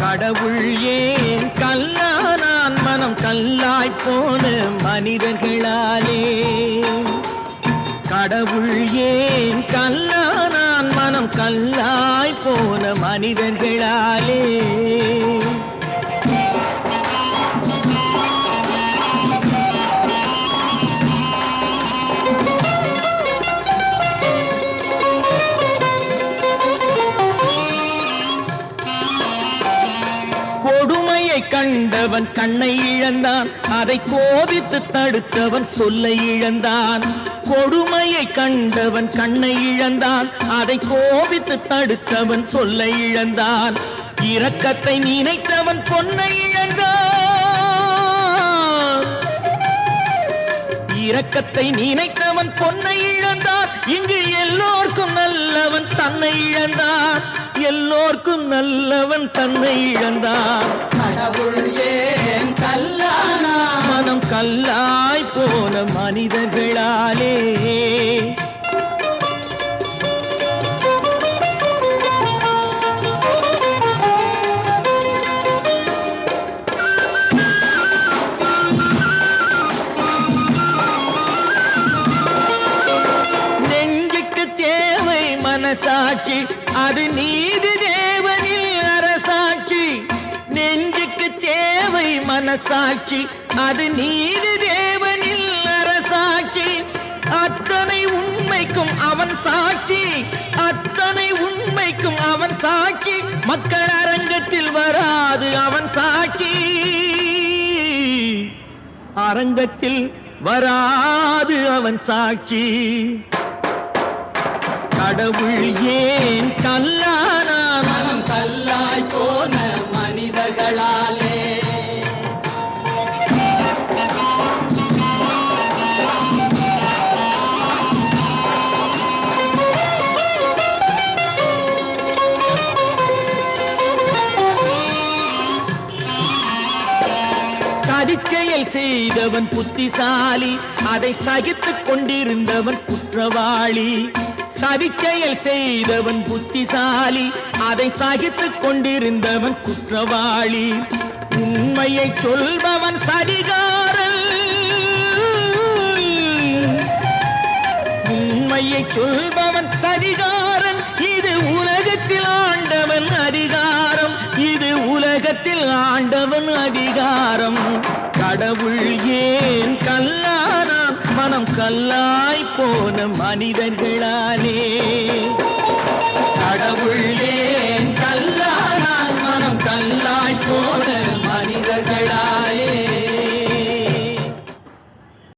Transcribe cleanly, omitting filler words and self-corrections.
கடவுள் ஏன் கல்லானான் மனம் கல்லாய் போன மனிதர்களாலே கடவுள் ஏன் கல்லானான் மனம் கல்லாய் போன மனிதர்களாலே கொடுமையை கண்டவன் கண்ணை இழந்தான் அதை கோபித்து தடுத்தவன் சொல்லை இழந்தான் கொடுமையை கண்டவன் கண்ணை இழந்தான் அதை கோபித்து தடுத்தவன் சொல்லை இழந்தான் இரக்கத்தை நினைத்தவன் பொன்னை இழந்தான் இரக்கத்தை நினைத்தவன் பொன்னை இழந்தான் இங்கு எல்லோர்க்கும் நல்லவன் தன்னை இழந்தான் எல்லோர்க்கும் நல்லவன் தன்னை இழந்தான் கடவுள் ஏன் கல்லானா மனம் கல்லாய் போன மனிதர்களாலே நெஞ்சுக்கு தேவை மனசாட்சி அது நீதி தேவனில் அரசாட்சி நெஞ்சுக்கு தேவை மனசாட்சி அது நீதி தேவனில் அரசாட்சி அத்தனை உண்மைக்கும் அவன் சாட்சி அத்தனை உண்மைக்கும் அவன் சாட்சி மக்கள் அரங்கத்தில் வராது அவன் சாட்சி அரங்கத்தில் வராது அவன் சாட்சி கடவுள் ஏன் கல்லானான் மனம் கல்லாய் போன மனிதர்களாலே சதிச்செயல் செய்தவன் புத்திசாலி அதை சகித்துக் கொண்டிருந்தவன் குற்றவாளி சதிச்செயல் செய்தவன் புத்திசாலி அதை சகித்துக் கொண்டிருந்தவன் குற்றவாளி உண்மையை சொல்பவன் சதிகாரன் உண்மையை சொல்பவன் சதிகாரன் இது உலகத்தில் ஆண்டவன் அதிகாரம் இது உலகத்தில் ஆண்டவன் அதிகாரம் கடவுள் ஏன் கல்லானான் மனம் கல்லாய் போன மனிதர்களாலே கடவுள் ஏன் கல்லானா மனம் கல்லாய் போன